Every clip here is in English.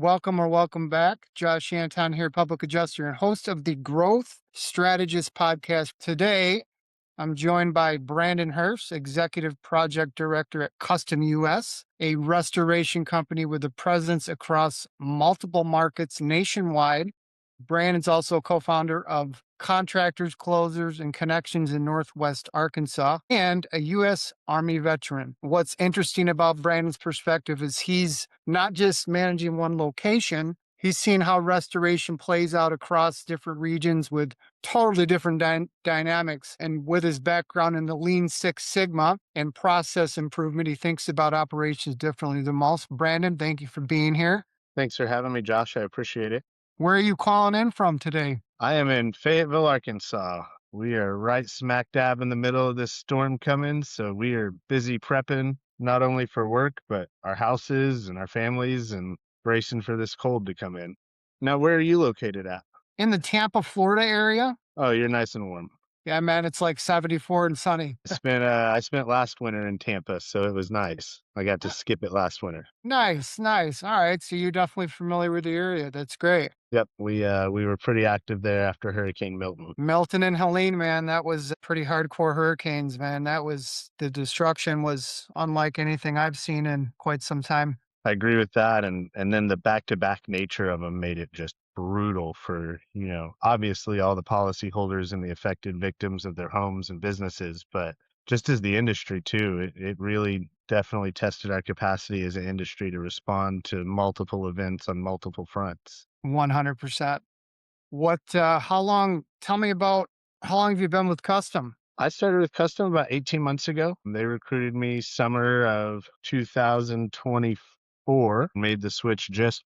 Welcome or welcome back. Josh Anton here, public adjuster and host of the Growth Strategist podcast. Today, I'm joined by Brandon Hurst, Executive Project Director at Kustom US, a restoration company with a presence across multiple markets nationwide. Brandon's also co-founder of Contractors, Closers, and Connections in Northwest Arkansas, and a U.S. Army veteran. What's interesting about Brandon's perspective is he's not just managing one location, he's seen how restoration plays out across different regions with totally different dynamics. And with his background in the Lean Six Sigma and process improvement, he thinks about operations differently than most. Brandon, thank you for being here. Thanks for having me, Josh. I appreciate it. Where are you calling in from today? I am in Fayetteville, Arkansas. We are right smack dab in the middle of this storm coming, so we are busy prepping not only for work, but our houses and our families and bracing for this cold to come in. Now, where are you located at? In the Tampa, Florida area. Oh, you're nice and warm. Yeah, man, it's like 74 and sunny. I spent last winter in Tampa, so it was nice. I got to skip it last winter. Nice, nice. All right, so you're definitely familiar with the area. That's great. Yep, we were pretty active there after Hurricane Milton. Milton and Helene, man, that was pretty hardcore hurricanes, man. The destruction was unlike anything I've seen in quite some time. I agree with that, and then the back-to-back nature of them made it just brutal for, obviously all the policyholders and the affected victims of their homes and businesses, but just as the industry too, it really definitely tested our capacity as an industry to respond to multiple events on multiple fronts. 100%. Tell me about how long have you been with Custom? I started with Kustom about 18 months ago. They recruited me summer of 2024, made the switch just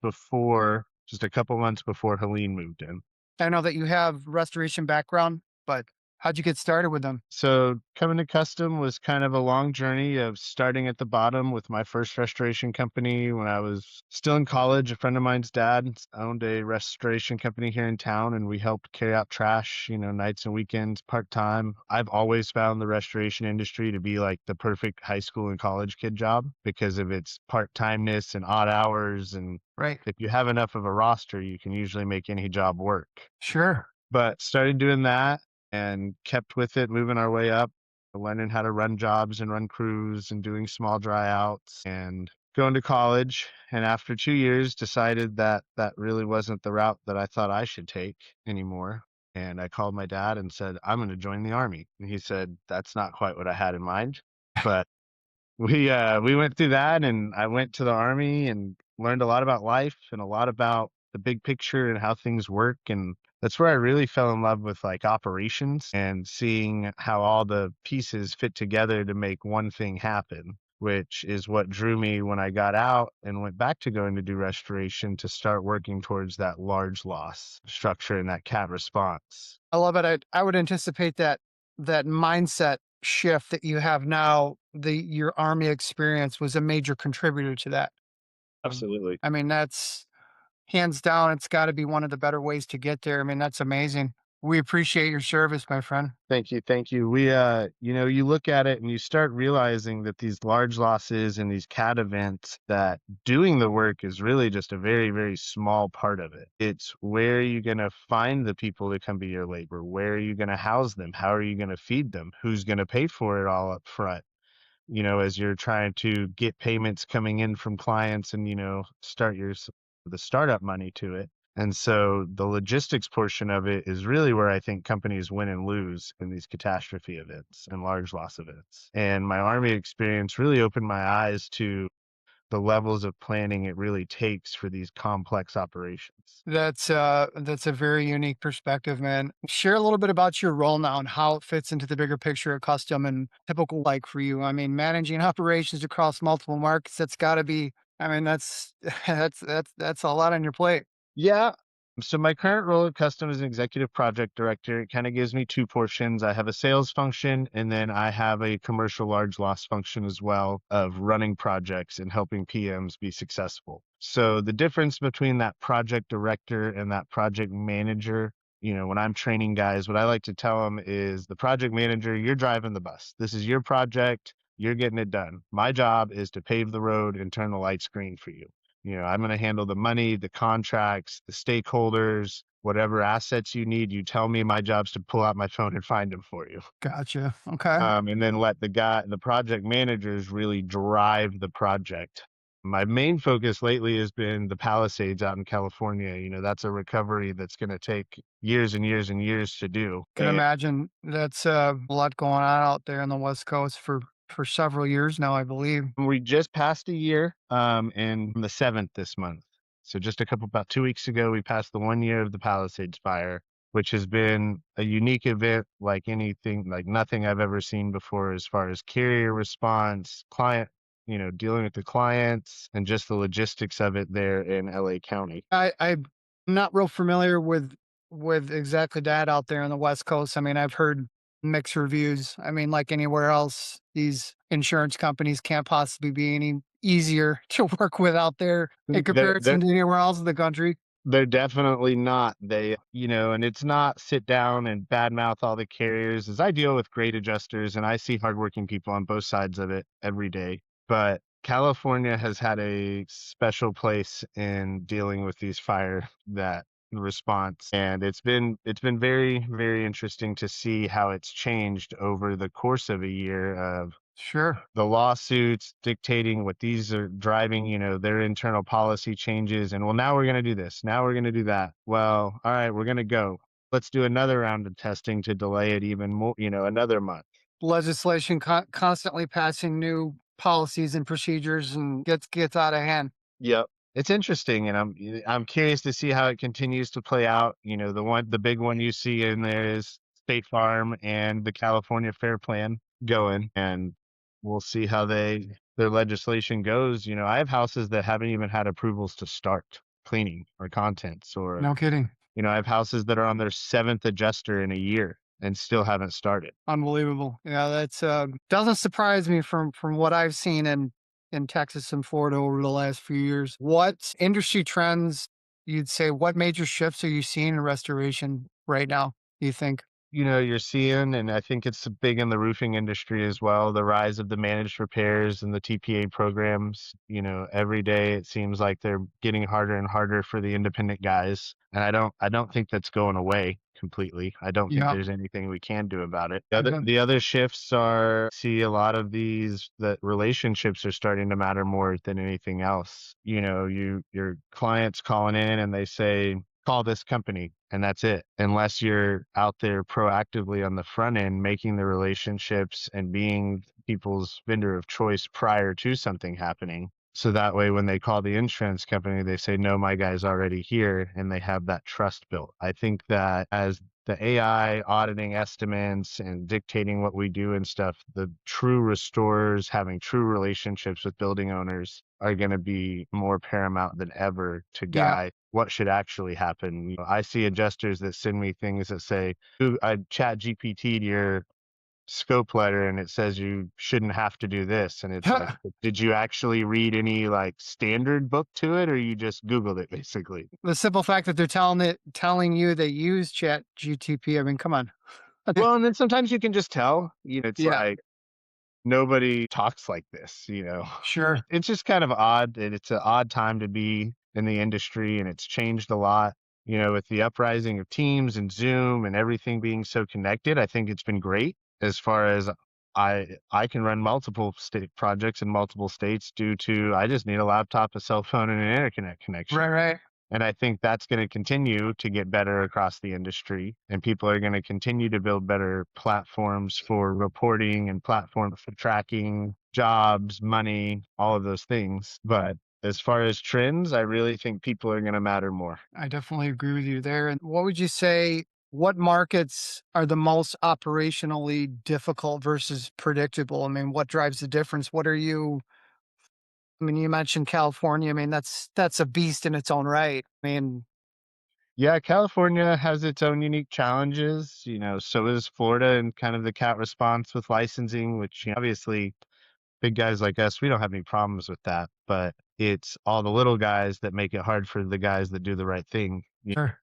a couple months before Helene moved in. I know that you have restoration background, but how'd you get started with them? So coming to Kustom was kind of a long journey of starting at the bottom with my first restoration company when I was still in college. A friend of mine's dad owned a restoration company here in town, and we helped carry out trash, nights and weekends, part-time. I've always found the restoration industry to be like the perfect high school and college kid job because of its part-timeness and odd hours. And Right. if you have enough of a roster, you can usually make any job work. Sure. But started doing that and kept with it, moving our way up, learning how to run jobs and run crews and doing small dry outs and going to college. And after 2 years, decided that that really wasn't the route that I thought I should take anymore. And I called my dad and said, I'm going to join the Army. And he said, that's not quite what I had in mind. But we went through that, and I went to the Army and learned a lot about life and a lot about the big picture and how things work. And that's where I really fell in love with like operations and seeing how all the pieces fit together to make one thing happen, which is what drew me when I got out and went back to going to do restoration to start working towards that large loss structure and that CAT response. I love it. I would anticipate that mindset shift that you have now, your Army experience was a major contributor to that. Absolutely. I mean, that's hands down, it's got to be one of the better ways to get there. I mean, that's amazing. We appreciate your service, my friend. Thank you. Thank you. You look at it and you start realizing that these large losses and these CAT events, that doing the work is really just a very, very small part of it. It's where are you going to find the people to come be your labor? Where are you going to house them? How are you going to feed them? Who's going to pay for it all up front? As you're trying to get payments coming in from clients and, start the startup money to it. And so the logistics portion of it is really where I think companies win and lose in these catastrophe events and large loss events. And my Army experience really opened my eyes to the levels of planning it really takes for these complex operations. That's a very unique perspective, man. Share a little bit about your role now and how it fits into the bigger picture of Custom and typical like for you. I mean, managing operations across multiple markets, that's got to be, I mean, that's that's a lot on your plate. Yeah. So my current role at Kustom is an executive project director. It kind of gives me two portions. I have a sales function, and then I have a commercial large loss function as well of running projects and helping PMs be successful. So the difference between that project director and that project manager, when I'm training guys, what I like to tell them is the project manager, you're driving the bus. This is your project. You're getting it done. My job is to pave the road and turn the lights green for you. I'm going to handle the money, the contracts, the stakeholders, whatever assets you need. You tell me, my job's to pull out my phone and find them for you. Gotcha. Okay. And then let the project managers really drive the project. My main focus lately has been the Palisades out in California. That's a recovery that's going to take years and years and years to do. Can imagine that's a lot going on out there on the West Coast for several years now, I believe. We just passed a year, and the 7th this month. So just about 2 weeks ago, we passed the 1 year of the Palisades fire, which has been a unique event like nothing I've ever seen before, as far as carrier response, dealing with the clients, and just the logistics of it there in LA County. I'm not real familiar with exactly that out there on the West Coast. I mean, I've heard mixed reviews. I mean, like anywhere else, these insurance companies can't possibly be any easier to work with out there in They're comparison to anywhere else in the country. They're definitely not. And it's not sit down and badmouth all the carriers, as I deal with great adjusters and I see hardworking people on both sides of it every day. But California has had a special place in dealing with these fire that response. And it's been very, very interesting to see how it's changed over the course of a year of Sure. the lawsuits dictating what these are driving, their internal policy changes. And well, now we're going to do this. Now we're going to do that. Well, all right, we're going to go. Let's do another round of testing to delay it even more, another month. Legislation constantly passing new policies and procedures and gets out of hand. Yep. It's interesting, and I'm curious to see how it continues to play out. The big one you see in there is State Farm and the California Fair Plan going, and we'll see how their legislation goes. I have houses that haven't even had approvals to start cleaning or contents, or No kidding. I have houses that are on their 7th adjuster in a year and still haven't started. Unbelievable. Yeah, that's doesn't surprise me from what I've seen in Texas and Florida over the last few years. What industry trends you'd say, what major shifts are you seeing in restoration right now, you think? You're seeing, and I think it's big in the roofing industry as well, the rise of the managed repairs and the TPA programs. Every day it seems like they're getting harder and harder for the independent guys. And I don't think that's going away completely. I don't think Yeah. there's anything we can do about it. The I other, don't- the other shifts are, see a lot of these, that relationships are starting to matter more than anything else. Your clients calling in and they say, call this company, and that's it. Unless you're out there proactively on the front end, making the relationships and being people's vendor of choice prior to something happening. So that way, when they call the insurance company, they say, no, my guy's already here, and they have that trust built. I think that as the AI auditing estimates and dictating what we do and stuff, the true restorers having true relationships with building owners are going to be more paramount than ever to Yeah. guide what should actually happen. I see adjusters that send me things that say, "Ooh, I chat GPT'd your scope letter and it says you shouldn't have to do this." And it's like, did you actually read any like standard book to it, or you just Googled it basically? The simple fact that they're telling you they use Chat GTP. I mean, come on. Well, and then sometimes you can just tell, it's Yeah, like, nobody talks like this. sure. It's just kind of odd, and it's an odd time to be in the industry, and it's changed a lot, with the uprising of Teams and Zoom and everything being so connected. I think it's been great, as far as I can run multiple state projects in multiple states due to, I just need a laptop, a cell phone, and an internet connection. Right, right. And I think that's going to continue to get better across the industry. And people are going to continue to build better platforms for reporting and platforms for tracking jobs, money, all of those things. But as far as trends, I really think people are going to matter more. I definitely agree with you there. And what would you say, what markets are the most operationally difficult versus predictable? I mean, what drives the difference? I mean, you mentioned California. I mean, that's a beast in its own right. I mean, Yeah, California has its own unique challenges. So is Florida, and kind of the cat response with licensing, which obviously big guys like us, we don't have any problems with that. But it's all the little guys that make it hard for the guys that do the right thing. sure.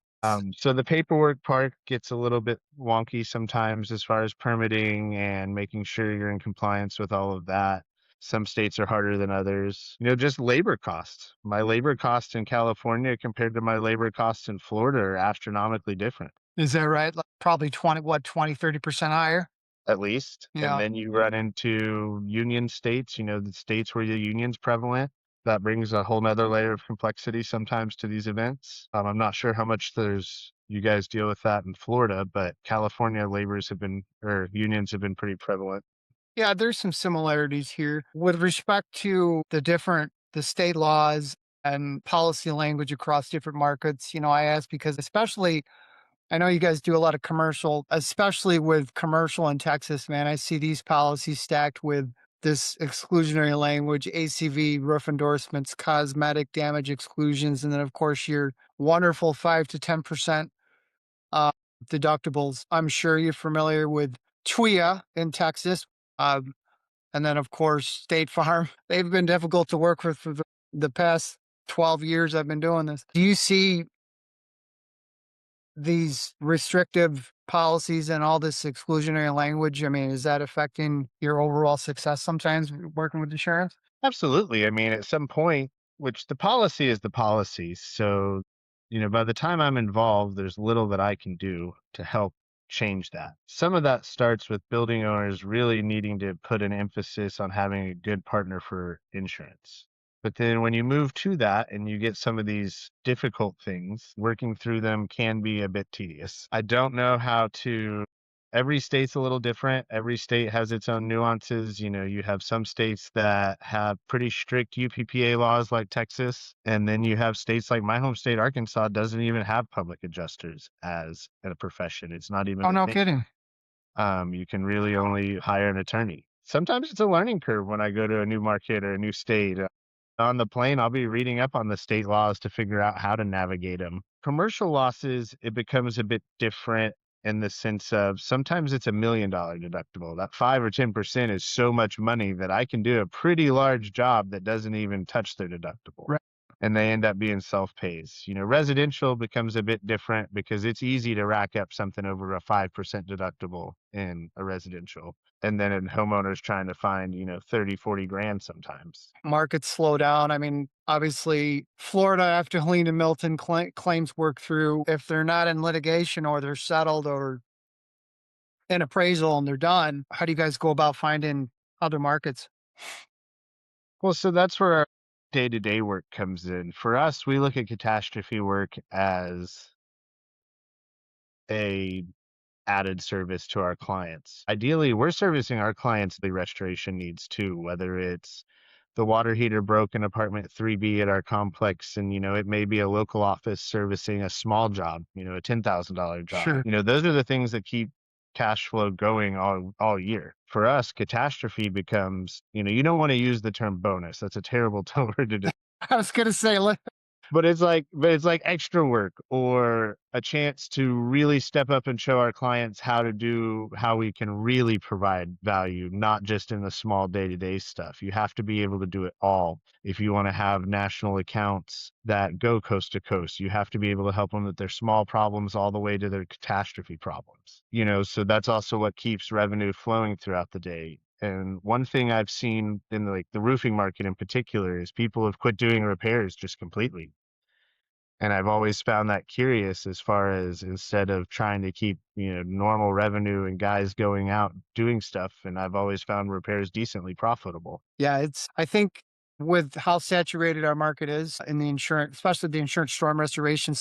So the paperwork part gets a little bit wonky sometimes, as far as permitting and making sure you're in compliance with all of that. Some states are harder than others. Just labor costs. My labor costs in California compared to my labor costs in Florida are astronomically different, Is that right? Like probably 20, what, 20, 30% higher? at least. And Yeah. then you run into union states, the states where the union's prevalent. That brings a whole nother layer of complexity sometimes to these events. I'm not sure how much you guys deal with that in Florida, but California or unions have been pretty prevalent. Yeah, there's some similarities here with respect to the state laws and policy language across different markets. I ask because especially I know you guys do a lot of commercial, especially with commercial in Texas, man. I see these policies stacked with this exclusionary language, ACV, roof endorsements, cosmetic damage exclusions, and then of course your wonderful 5 to 10% uh, deductibles. I'm sure you're familiar with TWIA in Texas. Um, and then, of course, State Farm. They've been difficult to work with for the past 12 years I've been doing this. Do you see these restrictive policies and all this exclusionary language? I mean, is that affecting your overall success sometimes working with insurance? Absolutely. I mean, at some point, which the policy is the policy. So, by the time I'm involved, there's little that I can do to help change that. Some of that starts with building owners really needing to put an emphasis on having a good partner for insurance. But then when you move to that and you get some of these difficult things, working through them can be a bit tedious. I don't know how to Every state's a little different. Every state has its own nuances. You have some states that have pretty strict UPPA laws like Texas, and then you have states like my home state, Arkansas, doesn't even have public adjusters as a profession. It's not even Oh, a no thing. kidding. You can really only hire an attorney. Sometimes it's a learning curve when I go to a new market or a new state. On the plane, I'll be reading up on the state laws to figure out how to navigate them. Commercial losses, it becomes a bit different in the sense of sometimes it's $1 million deductible. That 5 or 10% is so much money that I can do a pretty large job that doesn't even touch their deductible. Right. And they end up being self-pays. Residential becomes a bit different because it's easy to rack up something over a 5% deductible in a residential. And then in homeowners trying to find, 30, 40 grand sometimes. Markets slow down. I mean, obviously, Florida after Helene and Milton claims work through. If they're not in litigation or they're settled or in appraisal and they're done, how do you guys go about finding other markets? Well, so that's where our day-to-day work comes in. For us, we look at catastrophe work as a added service to our clients. Ideally, we're servicing our clients' the restoration needs too, whether it's the water heater broke in apartment 3B at our complex, and it may be a local office servicing a small job, a $10,000 job. Sure. Those are the things that keep cash flow going all year. For us, catastrophe becomes, you don't want to use the term bonus. That's a terrible word to I was gonna say, but it's like extra work or a chance to really step up and show our clients how we can really provide value, not just in the small day-to-day stuff. You have to be able to do it all. If you want to have national accounts that go coast to coast, you have to be able to help them with their small problems all the way to their catastrophe problems. So that's also what keeps revenue flowing throughout the day. And one thing I've seen in the roofing market in particular is people have quit doing repairs just completely. And I've always found that curious as far as instead of trying to keep, normal revenue and guys going out doing stuff, and I've always found repairs decently profitable. yeah, I think with how saturated our market is in the insurance, especially the insurance storm restoration,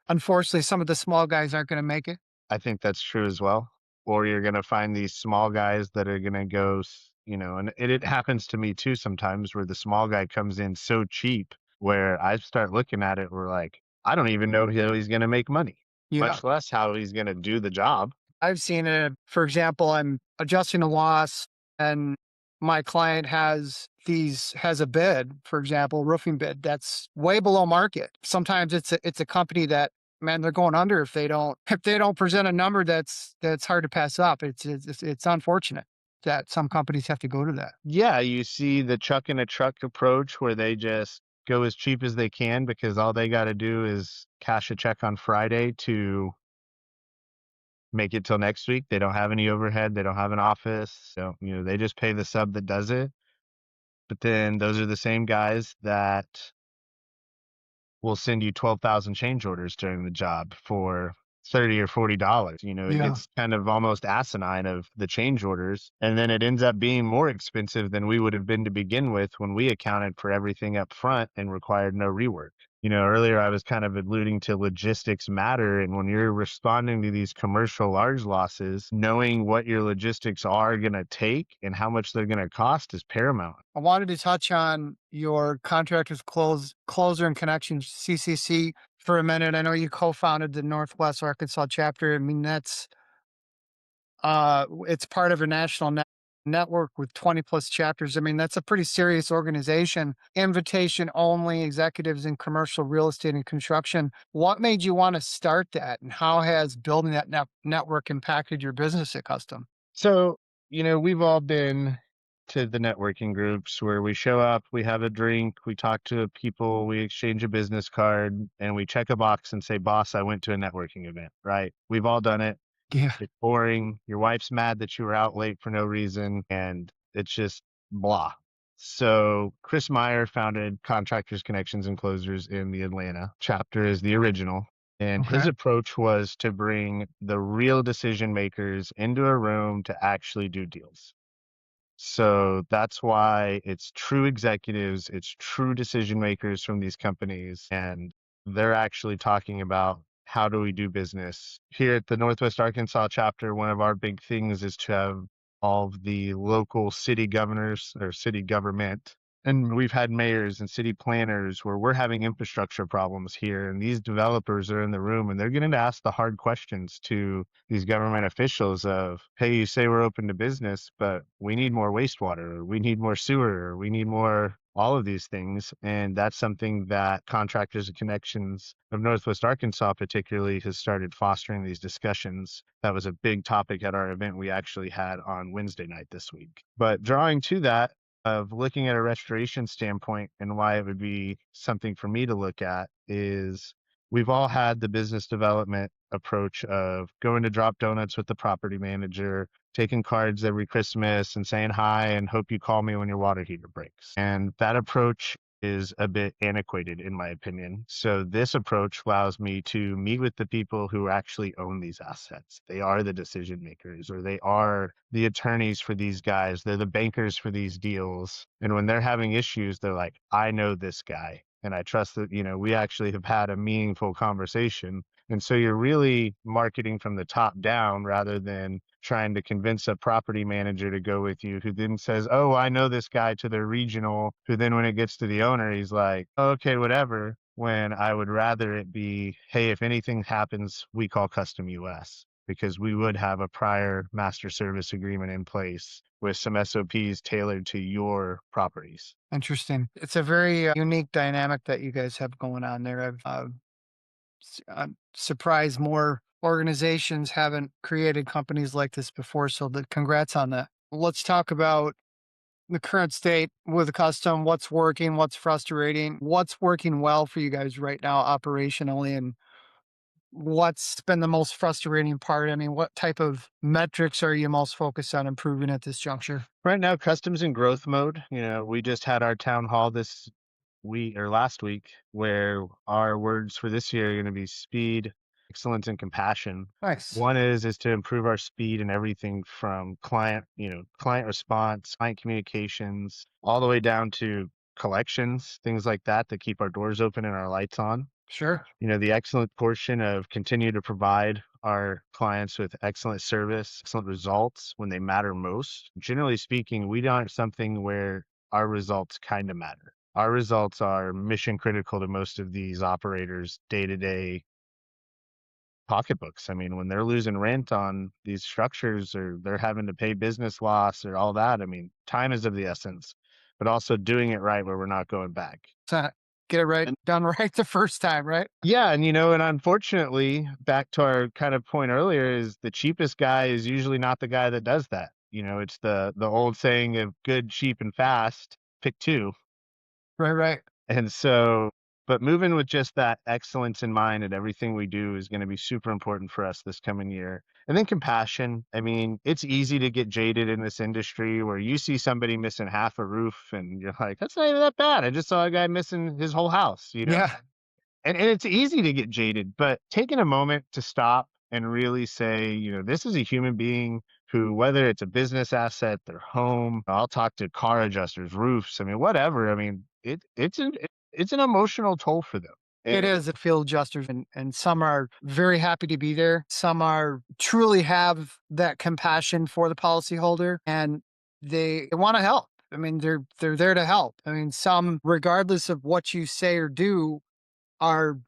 unfortunately, some of the small guys aren't going to make it. I think that's true as well. Or you're gonna find these small guys that are gonna and it happens to me too sometimes where the small guy comes in so cheap where I start looking at it, we're like, I don't even know how he's gonna make money, Yeah. much less how he's gonna do the job. I've seen it. For example, I'm adjusting a loss and my client has a bid, for example, roofing bid that's way below market. Sometimes it's a company that, man, they're going under if they don't if they don't present a number that's hard to pass up. It's unfortunate that some companies have to go to that. Yeah, you see the truck in a truck approach where they just go as cheap as they can because all they gotta do is cash a check on Friday to make it till next week. They don't have any overhead, they don't have an office, so, they just pay the sub that does it. But then those are the same guys that will send you 12,000 change orders during the job for 30 or $40. It Yeah. gets kind of almost asinine of the change orders. And then it ends up being more expensive than we would have been to begin with when we accounted for everything up front and required no rework. Earlier I was kind of alluding to logistics matter. And when you're responding to these commercial large losses, knowing what your logistics are going to take and how much they're going to cost is paramount. I wanted to touch on your contractors closer and connections CCC for a minute. I know you co-founded the Northwest Arkansas chapter. I mean, it's part of a national network with 20 plus chapters. I mean, that's a pretty serious organization. Invitation only, executives in commercial real estate and construction. What made you want to start that, and how has building that network impacted your business at Custom? So, we've all been to the networking groups where we show up, we have a drink, we talk to people, we exchange a business card, and we check a box and say, "Boss, I went to a networking event," right? We've all done it. Yeah. It's boring. Your wife's mad that you were out late for no reason, and it's just blah. So Chris Meyer founded Contractors, Connections, and Closers in the Atlanta chapter as the original. And his Okay. approach was to bring the real decision makers into a room to actually do deals. So that's why it's true executives, it's true decision makers from these companies, and they're actually talking about how do we do business. Here at the Northwest Arkansas chapter, one of our big things is to have all of the local city governors or city government. And we've had mayors and city planners where we're having infrastructure problems here, and these developers are in the room and they're getting to ask the hard questions to these government officials of, hey, you say we're open to business, but we need more wastewater, or we need more sewer, or we need more all of these things. And that's something that Contractors and Connections of Northwest Arkansas particularly has started fostering these discussions. That was a big topic at our event we actually had on Wednesday night this week. But drawing to that, of looking at a restoration standpoint and why it would be something for me to look at is we've all had the business development approach of going to drop donuts with the property manager, taking cards every Christmas and saying hi and hope you call me when your water heater breaks. And that approach is a bit antiquated in my opinion. So this approach allows me to meet with the people who actually own these assets. They are the decision makers, or they are the attorneys for these guys. They're the bankers for these deals. And when they're having issues, they're like, I know this guy. And I trust that, we actually have had a meaningful conversation. And so you're really marketing from the top down rather than trying to convince a property manager to go with you who then says, oh, I know this guy to their regional, who then when it gets to the owner, he's like, oh, okay, whatever. When I would rather it be, hey, if anything happens, we call Custom US because we would have a prior master service agreement in place with some SOPs tailored to your properties. Interesting. It's a very unique dynamic that you guys have going on there. I'm surprised more organizations haven't created companies like this before. So, congrats on that. Let's talk about the current state with Custom. What's working? What's frustrating? What's working well for you guys right now operationally? And what's been the most frustrating part? I mean, what type of metrics are you most focused on improving at this juncture? Right now, Custom's in growth mode. We just had our town hall this week or last week where our words for this year are going to be speed, excellence, and compassion. Nice. One is to improve our speed and everything from client response, client communications, all the way down to collections, things like that that keep our doors open and our lights on. Sure. The excellent portion of continue to provide our clients with excellent service, excellent results when they matter most. Generally speaking, we aren't something where our results kind of matter. Our results are mission critical to most of these operators' day to day pocketbooks. I mean, when they're losing rent on these structures or they're having to pay business loss or all that, I mean, time is of the essence, but also doing it right where we're not going back. So get it right, And done right the first time, right? yeah, and unfortunately, back to our kind of point earlier, is the cheapest guy is usually not the guy that does that. It's the old saying of good, cheap, and fast, pick two. Right, right. And so But moving with just that excellence in mind and everything we do is going to be super important for us this coming year. And then compassion. I mean, it's easy to get jaded in this industry where you see somebody missing half a roof and you're like, that's not even that bad. I just saw a guy missing his whole house, you know? Yeah. And it's easy to get jaded, but taking a moment to stop and really say, this is a human being who, whether it's a business asset, their home, I'll talk to car adjusters, roofs, I mean, whatever. I mean, it's an emotional toll for them. It And is a field adjusters, and some are very happy to be there. Some are truly have that compassion for the policyholder and they want to help. I mean, they're there to help. I mean, some, regardless of what you say or do,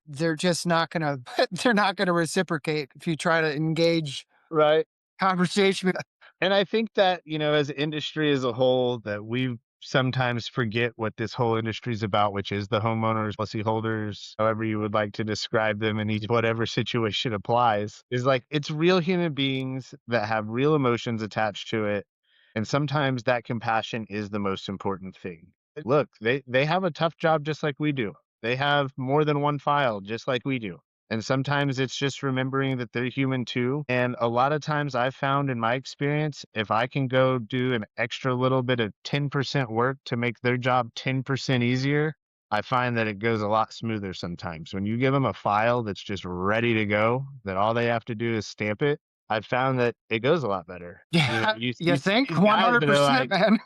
they're just not gonna they're not gonna reciprocate if you try to engage right. conversation. And I think that, as an industry as a whole, that we sometimes forget what this whole industry is about, which is the homeowners, policyholders, however you would like to describe them in each whatever situation applies, is like it's real human beings that have real emotions attached to it. And sometimes that compassion is the most important thing. Look, they have a tough job just like we do. They have more than one file just like we do. And sometimes it's just remembering that they're human too. And a lot of times I've found in my experience, if I can go do an extra little bit of 10% work to make their job 10% easier, I find that it goes a lot smoother sometimes. When you give them a file that's just ready to go, that all they have to do is stamp it, I've found that it goes a lot better. Yeah, You you see think these guys that are 100%, like, man.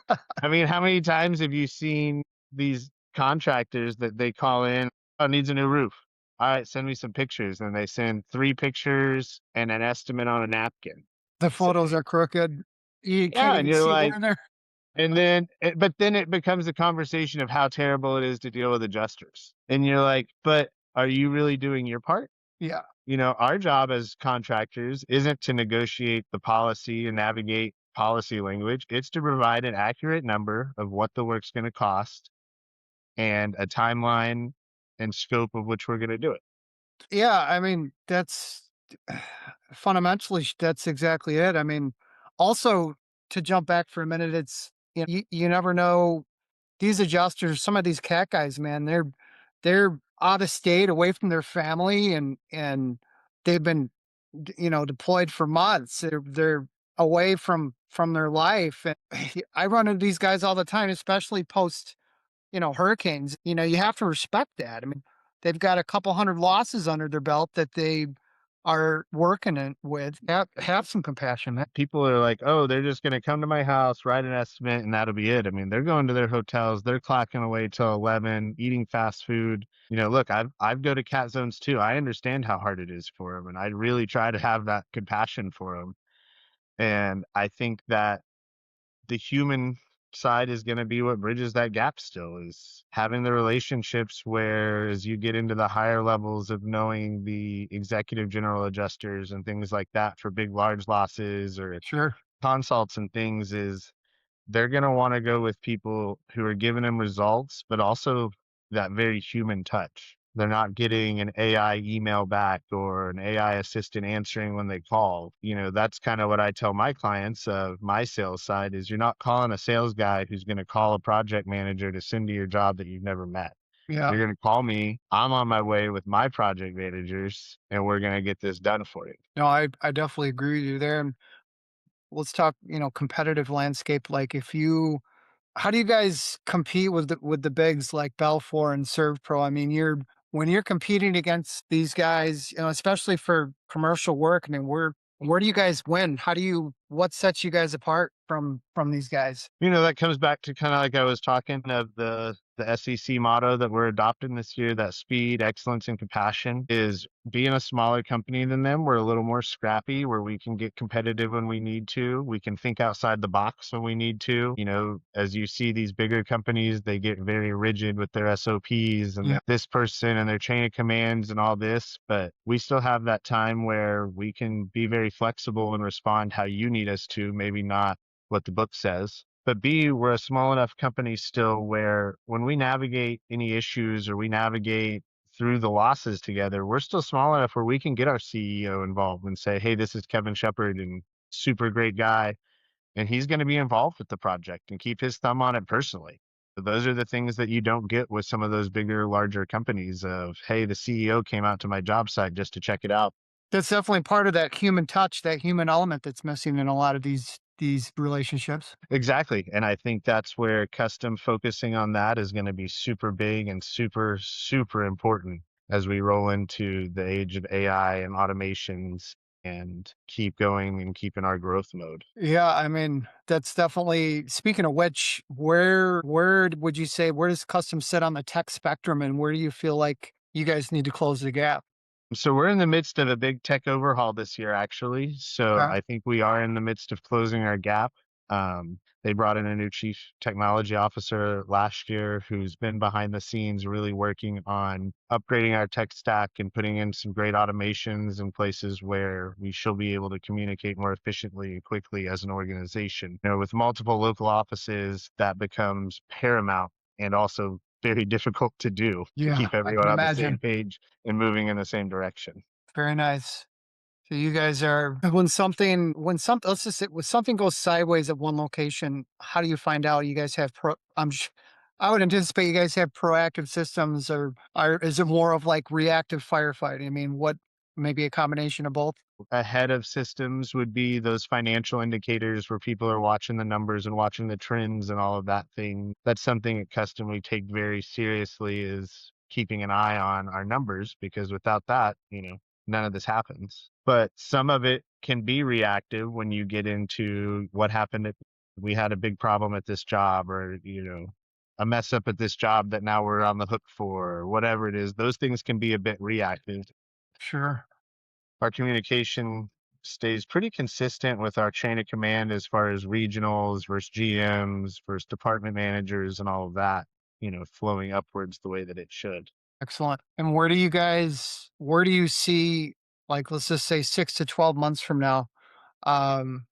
I mean, how many times have you seen these contractors that they call in, "Oh, needs a new roof." "All right, send me some pictures." And they send 3 pictures and an estimate on a napkin. The Say, photos are crooked. You can't yeah, and even you're see like, where they're. but then it becomes a conversation of how terrible it is to deal with adjusters. And you're like, "But are you really doing your part?" Yeah, Our job as contractors isn't to negotiate the policy and navigate policy language. It's to provide an accurate number of what the work's going to cost and a timeline and scope of which we're going to do it. yeah, I mean, that's fundamentally, that's exactly it. I mean, also, to jump back for a minute, it's, you never know. These adjusters, some of these cat guys, man, they're out of state, away from their family, and they've been, deployed for months. They're away from their life. And I run into these guys all the time, especially post, hurricanes. You have to respect that. I mean, they've got a couple hundred losses under their belt that they are working with. Have some compassion, man. People are like, oh, they're just going to come to my house, write an estimate, and that'll be it. I mean, they're going to their hotels, they're clocking away till 11, eating fast food. Look, I've go to cat zones too. I understand how hard it is for them, and I really try to have that compassion for them. And I think that the human side is going to be what bridges that gap still is having the relationships where as you get into the higher levels of knowing the executive general adjusters and things like that for big large losses or Sure. consults and things is they're going to want to go with people who are giving them results, but also that very human touch. They're not getting an AI email back or an AI assistant answering when they call. That's kind of what I tell my clients of my sales side is you're not calling a sales guy who's going to call a project manager to send to your job that you've never met. Yeah. You're going to call me. I'm on my way with my project managers and we're going to get this done for you. No, I definitely agree with you there. And let's talk, competitive landscape. Like, how do you guys compete with the bigs like Belfour and ServPro? I mean, when you're competing against these guys, especially for commercial work. I mean, where do you guys win? What sets you guys apart from these guys? That comes back to kind of like I was talking of the SEC motto that we're adopting this year, that speed, excellence, and compassion is being a smaller company than them. We're a little more scrappy where we can get competitive when we need to. We can think outside the box when we need to. As you see these bigger companies, they get very rigid with their SOPs and Yeah. this person and their chain of commands and all this. But we still have that time where we can be very flexible and respond how you need us to, maybe not what the book says. But B, we're a small enough company still where when we navigate any issues or we navigate through the losses together, we're still small enough where we can get our CEO involved and say, hey, this is Kevin Shepard and super great guy. And he's going to be involved with the project and keep his thumb on it personally. Those are the things that you don't get with some of those bigger, larger companies of, hey, the CEO came out to my job site just to check it out. That's definitely part of that human touch, that human element that's missing in a lot of these relationships. Exactly. And I think that's where custom focusing on that is going to be super big and super, super important as we roll into the age of AI and automations and keep going and keep in our growth mode. Yeah, I mean, that's definitely speaking of which, where would you say where does custom sit on the tech spectrum and where do you feel like you guys need to close the gap? So we're in the midst of a big tech overhaul this year, actually. So Okay. I think we are in the midst of closing our gap. They brought in a new chief technology officer last year who's been behind the scenes really working on upgrading our tech stack and putting in some great automations in places where we should be able to communicate more efficiently and quickly as an organization. With multiple local offices, that becomes paramount and also very difficult to do to Yeah, keep I everyone can on the same imagine. page and moving in the same direction. Very nice. So you guys are when something let's just say when something goes sideways at one location, how do you find out? You guys have I would anticipate you guys have proactive systems or is it more of like reactive firefighting? I mean, what maybe a combination of both? Ahead of systems would be those financial indicators where people are watching the numbers and watching the trends and all of that thing. That's something at Custom we take very seriously is keeping an eye on our numbers because without that, none of this happens. But some of it can be reactive when you get into what happened if we had a big problem at this job or, a mess up at this job that now we're on the hook for, or whatever it is. Those things can be a bit reactive. Sure. Our communication stays pretty consistent with our chain of command as far as regionals versus GMs versus department managers and all of that, flowing upwards the way that it should. Excellent. And where do you see, like, let's just say 6 to 12 months from now, um,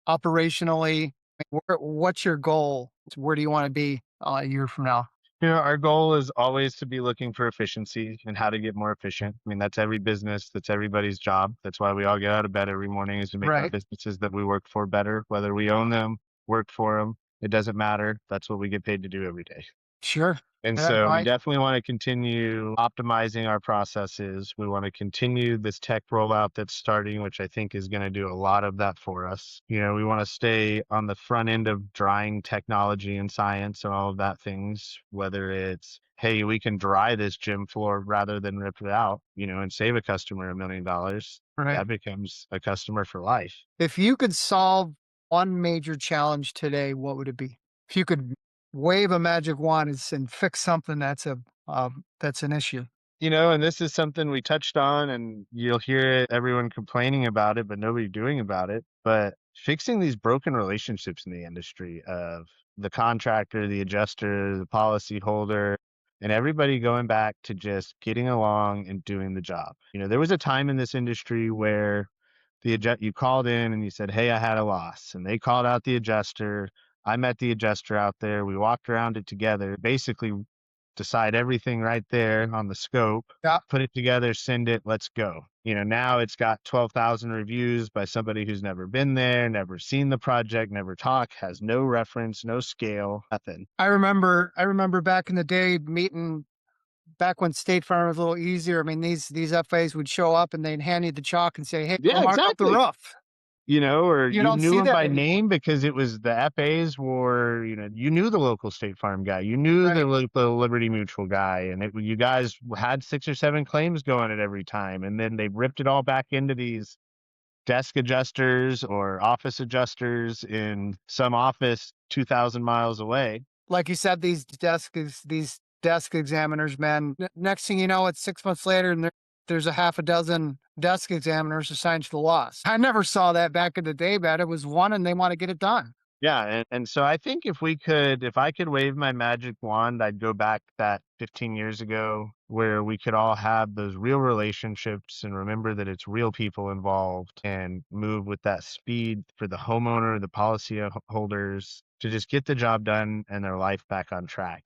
operationally, what's your goal? Where do you want to be a year from now? Our goal is always to be looking for efficiency and how to get more efficient. I mean, that's every business, that's everybody's job. That's why we all get out of bed every morning is to make our Right. businesses that we work for better, whether we own them, work for them. It doesn't matter. That's what we get paid to do every day. Sure. And Yeah, so no, we definitely want to continue optimizing our processes. We want to continue this tech rollout that's starting, which I think is going to do a lot of that for us. We want to stay on the front end of drying technology and science and all of that things, whether it's, hey, we can dry this gym floor rather than rip it out, and save a customer $1 million. right. That becomes a customer for life. If you could solve one major challenge today, what would it be? If you could wave a magic wand and fix something that's an issue. And this is something we touched on, and you'll hear everyone complaining about it, but nobody doing about it. But fixing these broken relationships in the industry of the contractor, the adjuster, the policy holder, and everybody going back to just getting along and doing the job. There was a time in this industry where you called in and you said, "Hey, I had a loss," and they called out the adjuster. I met the adjuster out there. We walked around it together. Basically, decide everything right there on the scope, Yeah. put it together, send it, let's go. Now it's got 12,000 reviews by somebody who's never been there, never seen the project, never talked, has no reference, no scale, nothing. I remember back in the day meeting back when State Farm was a little easier. I mean, these FAs would show up and they'd hand you the chalk and say, "Hey, go Yeah, mark up the exactly. roof." Or You you don't knew see him that by anymore. name because it was the FAs were, you knew the local State Farm guy, you knew the Right. local Liberty Mutual guy, and you guys had 6 or 7 claims going at every time, and then they ripped it all back into these desk adjusters or office adjusters in some office 2,000 miles away. Like you said, these desk examiners, man. Next thing you know, it's 6 months later, and there's a half a dozen desk examiners assigned to the loss. I never saw that back in the day, man. It was one, and they want to get it done. Yeah, and so I think if I could wave my magic wand, I'd go back that 15 years ago where we could all have those real relationships and remember that it's real people involved and move with that speed for the homeowner, the policy holders to just get the job done and their life back on track.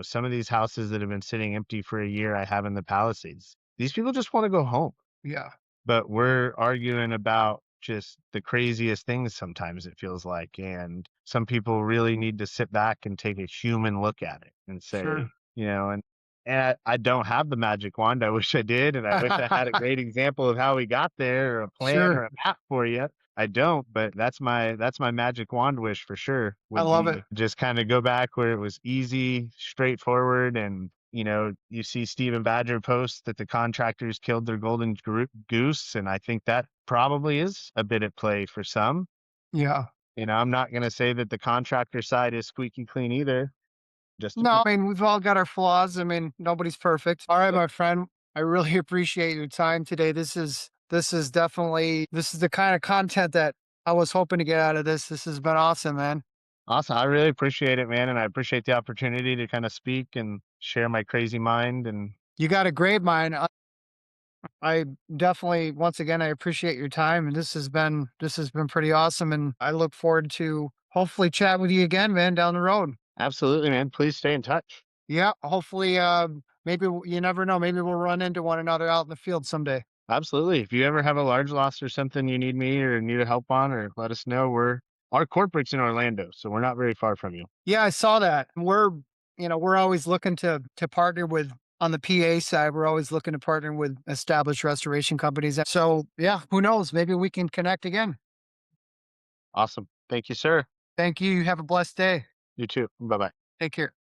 Some of these houses that have been sitting empty for a year I have in the Palisades. These people just want to go home, Yeah. but we're arguing about just the craziest things sometimes it feels like. And some people really need to sit back and take a human look at it and Sure. say, and I don't have the magic wand. I wish I did. And I wish I had a great example of how we got there or a plan Sure. or a map for you. I don't, but that's my magic wand wish for sure I would love it. be just kind of go back where it was easy, straightforward, and you see Stephen Badger post that the contractors killed their golden goose, and I think that probably is a bit at play for some. Yeah. I'm not going to say that the contractor side is squeaky clean either. Just No, I mean, we've all got our flaws. I mean, nobody's perfect. All right, my friend. I really appreciate your time today. This is the kind of content that I was hoping to get out of this. This has been awesome, man. awesome. I really appreciate it, man, and I appreciate the opportunity to kind of speak and share my crazy mind. And You got a great mind. I definitely, once again, I appreciate your time, and this has been pretty awesome. And I look forward to hopefully chat with you again, man, down the road. absolutely, man, please stay in touch. Yeah, hopefully, maybe you never know. Maybe we'll run into one another out in the field someday. Absolutely. If you ever have a large loss or something you need me or need help on, or let us know. Our corporate's in Orlando, so we're not very far from you. Yeah, I saw that. We're always looking to partner with on the PA side. We're always looking to partner with established restoration companies. So yeah, who knows? Maybe we can connect again. Awesome. Thank you, sir. Thank you. Have a blessed day. You too. Bye bye. Take care.